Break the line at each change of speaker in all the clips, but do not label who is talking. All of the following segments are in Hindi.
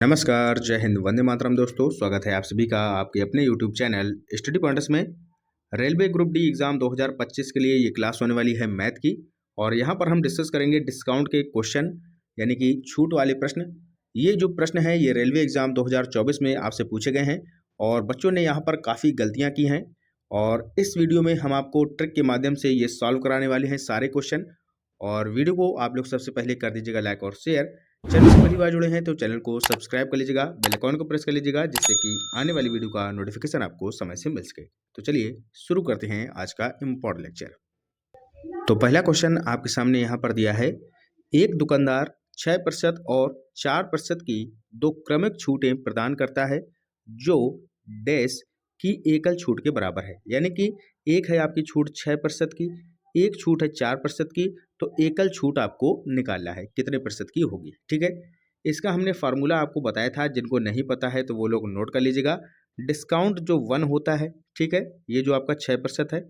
नमस्कार, जय हिंद, वंदे मातरम दोस्तों। स्वागत है आप सभी का आपके अपने यूट्यूब चैनल स्टडी पॉइंट्स में। रेलवे ग्रुप डी एग्ज़ाम 2025 के लिए ये क्लास होने वाली है मैथ की, और यहाँ पर हम डिस्कस करेंगे डिस्काउंट के क्वेश्चन, यानी कि छूट वाले प्रश्न। ये जो प्रश्न है ये रेलवे एग्ज़ाम 2024 में आपसे पूछे गए हैं और बच्चों ने यहाँ पर काफ़ी गलतियाँ की हैं, और इस वीडियो में हम आपको ट्रिक के माध्यम से ये सॉल्व कराने वाले हैं सारे क्वेश्चन। और वीडियो को आप लोग सबसे पहले कर दीजिएगा लाइक और शेयर। चैनल से पहली बार जुड़े हैं तो चैनल को सब्सक्राइब कर लीजिएगा, बेल आइकन को प्रेस कर लीजिएगा, जिससे कि आने वाली वीडियो का नोटिफिकेशन आपको समय से मिल सके। तो चलिए शुरू करते हैं आज का इम्पोर्टेंट लेक्चर। तो पहला क्वेश्चन आपके सामने यहाँ पर दिया है, एक दुकानदार 6% और 4% की दो क्रमिक छूटें प्रदान करता है जो डैश की एकल छूट के बराबर है। यानी कि एक है आपकी छूट 6% की, एक छूट है 4% की, तो एकल छूट आपको निकालना है कितने प्रतिशत की होगी। ठीक है, इसका हमने फार्मूला आपको बताया था, जिनको नहीं पता है तो वो लोग नोट कर लीजिएगा। डिस्काउंट जो 1 होता है, ठीक है, ये जो आपका 6% है,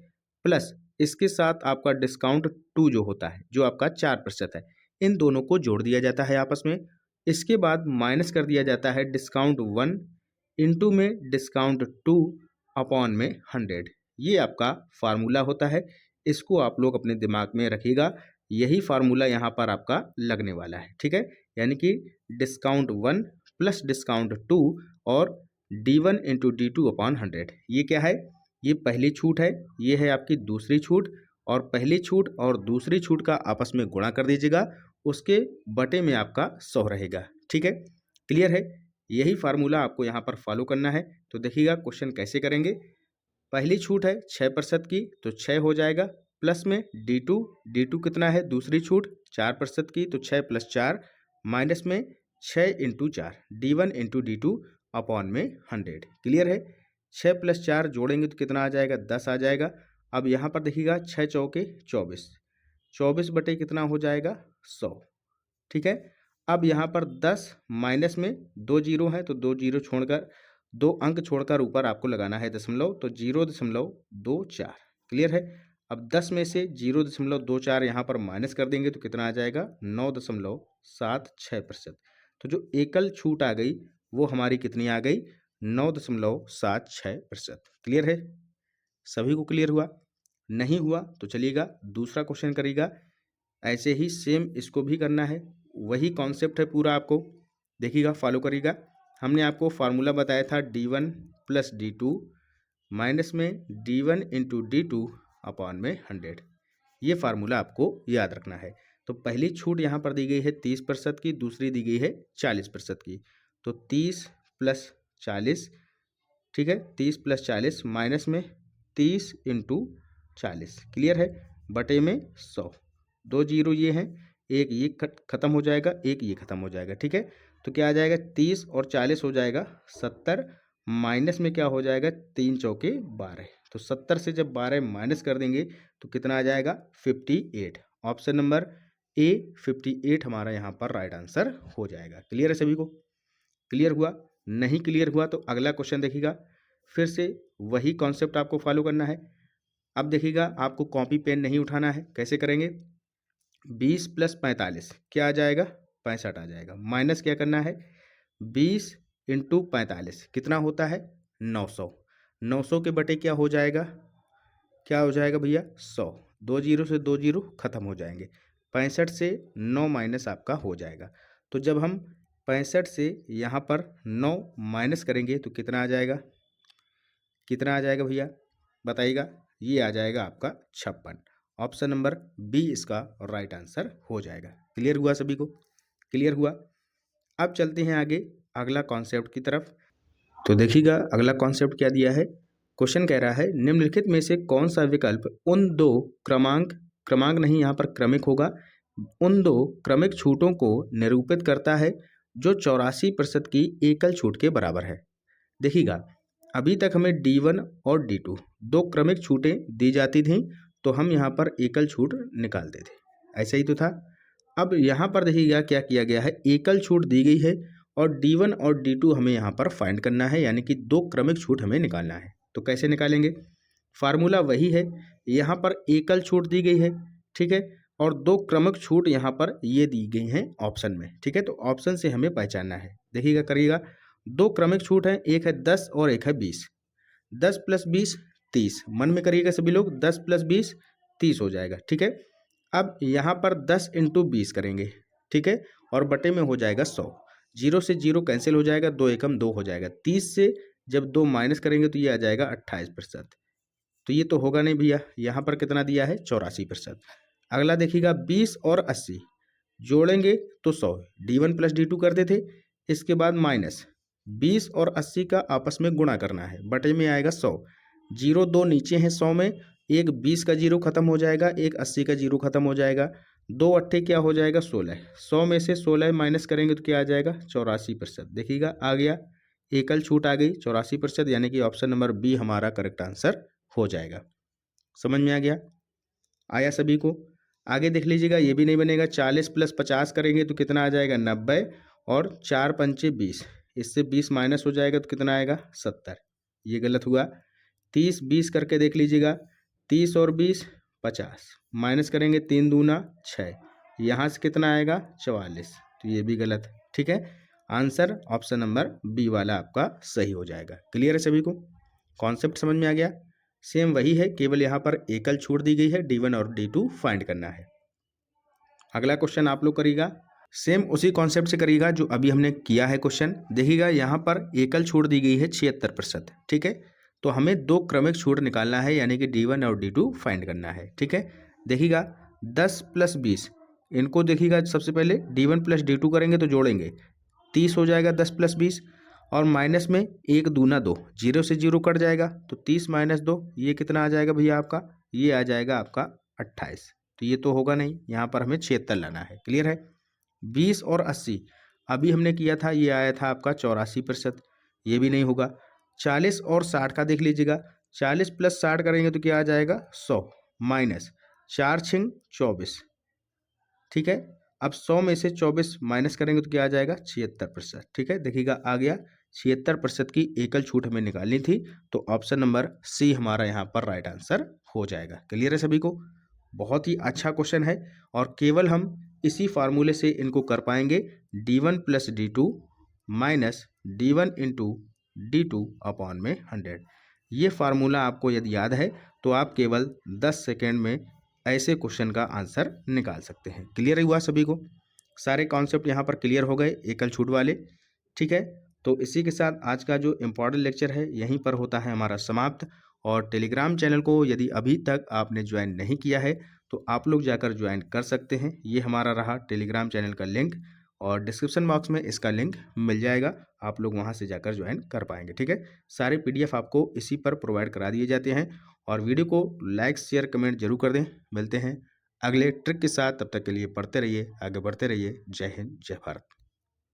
प्लस इसके साथ आपका डिस्काउंट 2 जो होता है, जो आपका 4% है, इन दोनों को जोड़ दिया जाता है आपस में। इसके बाद माइनस कर दिया जाता है डिस्काउंट 1 इंटू में डिस्काउंट 2 अपॉन में 100। ये आपका फार्मूला होता है, इसको आप लोग अपने दिमाग में रखिएगा। यही फार्मूला यहाँ पर आपका लगने वाला है। ठीक है, यानी कि डिस्काउंट 1 प्लस डिस्काउंट 2 और D1 इंटू D2 अपॉन 100। ये क्या है? ये पहली छूट है, ये है आपकी दूसरी छूट, और पहली छूट और दूसरी छूट का आपस में गुणा कर दीजिएगा, उसके बटे में आपका 100 रहेगा। ठीक है, क्लियर है? यही फार्मूला आपको यहाँ पर फॉलो करना है। तो देखिएगा क्वेश्चन कैसे करेंगे। पहली छूट है 6% की, तो 6 हो जाएगा, प्लस में D2 कितना है? दूसरी छूट 4% की, तो 6 प्लस 4, माइनस में 6 into 4, D1 into D2 upon में 100। क्लियर है? 6 प्लस 4 जोड़ेंगे तो कितना आ जाएगा? 10 आ जाएगा। अब यहाँ पर देखिएगा 6 चौके 24, 24 बटे कितना हो जाएगा? 100। ठीक है, अब यहाँ पर 10 माइनस में 2 जीरो हैं, तो 2 जीरो छोड़कर 2 अंक छोड़कर ऊपर आपको लगाना है दशमलव, तो 0.24। क्लियर है? अब 10 में से 0.24 यहाँ पर माइनस कर देंगे तो कितना आ जाएगा? 9.76%। तो जो एकल छूट आ गई वो हमारी कितनी आ गई? 9.76%। क्लियर है? सभी को क्लियर हुआ? नहीं हुआ तो चलिएगा दूसरा क्वेश्चन करिएगा। ऐसे ही सेम इसको भी करना है, वही कॉन्सेप्ट है पूरा, आपको देखिएगा, फॉलो करिएगा। हमने आपको फार्मूला बताया था D1 प्लस D2 माइनस में D1 इंटू D2 अपॉन में 100। ये फार्मूला आपको याद रखना है। तो पहली छूट यहाँ पर दी गई है 30% की, दूसरी दी गई है 40% की, तो 30 प्लस 40, ठीक है, 30 प्लस 40 माइनस में 30 इंटू 40। क्लियर है? बटे में 100। 2 जीरो ये हैं, एक ये खत्म हो जाएगा, एक ये खत्म हो जाएगा। ठीक है, तो क्या आ जाएगा? 30 और 40 हो जाएगा 70, माइनस में क्या हो जाएगा? 3 चौके 12, तो 70 से जब 12 माइनस कर देंगे तो कितना आ जाएगा? 58। ऑप्शन नंबर ए 58 हमारा यहाँ पर राइट आंसर हो जाएगा। क्लियर है सभी को? क्लियर हुआ? नहीं क्लियर हुआ तो अगला क्वेश्चन देखिएगा। फिर से वही कॉन्सेप्ट आपको फॉलो करना है। अब देखिएगा, आपको कॉपी पेन नहीं उठाना है। कैसे करेंगे? 20 प्लस 45 क्या आ जाएगा? 65 आ जाएगा। माइनस क्या करना है? 20 इंटू 45 कितना होता है? 900। 900 के बटे क्या हो जाएगा? क्या हो जाएगा भैया? 100। 2 जीरो से 2 जीरो खत्म हो जाएंगे, 65 से 9 माइनस आपका हो जाएगा। तो जब हम 65 से यहाँ पर 9 माइनस करेंगे तो कितना आ जाएगा? कितना आ जाएगा भैया? बताइएगा। ये आ जाएगा आपका 56। ऑप्शन नंबर बी इसका राइट आंसर हो जाएगा। क्लियर हुआ सभी को? क्लियर हुआ? अब चलते हैं आगे अगला कॉन्सेप्ट की तरफ। तो देखिएगा अगला कॉन्सेप्ट क्या दिया है। क्वेश्चन कह रहा है, निम्नलिखित में से कौन सा विकल्प उन दो क्रमांक नहीं, यहाँ पर क्रमिक होगा, उन दो क्रमिक छूटों को निरूपित करता है जो 84% की एकल छूट के बराबर है। देखिएगा, अभी तक हमें D1 और D2 दो क्रमिक छूटें दी जाती थीं, तो हम यहाँ पर एकल छूट निकालते थे, ऐसा ही तो था। अब यहाँ पर देखिएगा क्या किया गया है, एकल छूट दी गई है और D1 और D2 हमें यहाँ पर फाइंड करना है, यानी कि दो क्रमिक छूट हमें निकालना है। तो कैसे निकालेंगे? फार्मूला वही है, यहाँ पर एकल छूट दी गई है, ठीक है, और दो क्रमिक छूट यहाँ पर ये दी गई हैं ऑप्शन में। ठीक है, तो ऑप्शन से हमें पहचानना है। देखिएगा करिएगा, दो क्रमिक छूट हैं, एक है 10 और एक है 20। 10 + 20 30, मन में करिएगा सभी लोग, 10 + 20 30 हो जाएगा, ठीक है। अब यहाँ पर 10 × 20 करेंगे, ठीक है, और बटे में हो जाएगा 100। 0 से 0 कैंसिल हो जाएगा, 2 एकम 2 हो जाएगा। 30 से जब 2 माइनस करेंगे तो ये आ जाएगा 28%। तो ये तो होगा नहीं भैया, यहाँ पर कितना दिया है 84%। अगला देखिएगा 20 और 80 जोड़ेंगे तो 100, D1 + D2 करते थे, इसके बाद माइनस 20 और 80 का आपस में गुणा करना है, बटे में आएगा 100। 0 2 नीचे हैं 100 में, एक 20 का 0 खत्म हो जाएगा, एक 80 का 0 खत्म हो जाएगा, 2 अट्ठे क्या हो जाएगा 16। 100 में से 16 माइनस करेंगे तो क्या आ जाएगा 84%। देखिएगा आ गया, एकल छूट आ गई 84%, यानी कि ऑप्शन नंबर बी हमारा करेक्ट आंसर हो जाएगा। समझ में आ गया, आया सभी को। आगे देख लीजिएगा, ये भी नहीं बनेगा। 40 + 50 करेंगे तो कितना आ जाएगा 90, और 4 पंचे 20, इससे 20 माइनस हो जाएगा तो कितना आएगा 70, ये गलत हुआ। 30 20 करके देख लीजिएगा, 30 और 20 50, माइनस करेंगे 3 दूना 6, यहाँ से कितना आएगा 44, तो ये भी गलत, ठीक है। आंसर ऑप्शन नंबर बी वाला आपका सही हो जाएगा। क्लियर है सभी को, कॉन्सेप्ट समझ में आ गया। सेम वही है, केवल यहाँ पर एकल छूट दी गई है, D1 और D2 फाइंड करना है। अगला क्वेश्चन आप लोग करिएगा, सेम उसी कॉन्सेप्ट से करिएगा जो अभी हमने किया है क्वेश्चन। देखिएगा यहाँ पर एकल छूट दी गई है 76%, ठीक है। तो हमें दो क्रमिक छूट निकालना है, यानी कि D1 और D2 फाइंड करना है, ठीक है। देखिएगा 10 + 20, इनको देखिएगा सबसे पहले D1 + D2 करेंगे तो जोड़ेंगे 30 हो जाएगा 10 + 20, और माइनस में 1 दूना 2, 0 से 0 कट जाएगा तो 30 - 2, ये कितना आ जाएगा भैया आपका, ये आ जाएगा आपका 28। तो ये तो होगा नहीं, यहाँ पर हमें 76 लाना है। क्लियर है। 20 और 80 अभी हमने किया था, ये आया था आपका 84%, ये भी नहीं होगा। 40 और 60 का देख लीजिएगा, 40 + 60 करेंगे तो क्या आ जाएगा 100, माइनस 4 × 24, ठीक है। अब 100 में से 24 माइनस करेंगे तो क्या आ जाएगा 76%, ठीक है। देखिएगा आ गया, 76% की एकल छूट हमें निकालनी थी, तो ऑप्शन नंबर सी हमारा यहाँ पर राइट आंसर हो जाएगा। क्लियर है सभी को, बहुत ही अच्छा क्वेश्चन है, और केवल हम इसी फार्मूले से इनको कर पाएंगे। D1 + D2 minus D1 × D2 upon में 100। ये फार्मूला आपको यदि याद है तो आप केवल 10 सेकेंड में ऐसे क्वेश्चन का आंसर निकाल सकते हैं। क्लियर हुआ सभी को, सारे कॉन्सेप्ट यहाँ पर क्लियर हो गए एकल छूट वाले, ठीक है। तो इसी के साथ आज का जो इम्पोर्टेंट लेक्चर है यहीं पर होता है हमारा समाप्त। और टेलीग्राम चैनल को यदि अभी तक आपने ज्वाइन नहीं किया है तो आप लोग जाकर ज्वाइन कर सकते हैं। ये हमारा रहा टेलीग्राम चैनल का लिंक, और डिस्क्रिप्शन बॉक्स में इसका लिंक मिल जाएगा, आप लोग वहां से जाकर ज्वाइन कर पाएंगे, ठीक है। सारे PDF आपको इसी पर प्रोवाइड करा दिए जाते हैं। और वीडियो को लाइक शेयर कमेंट जरूर कर दें। मिलते हैं अगले ट्रिक के साथ, तब तक के लिए पढ़ते रहिए, आगे बढ़ते रहिए। जय हिंद, जय भारत।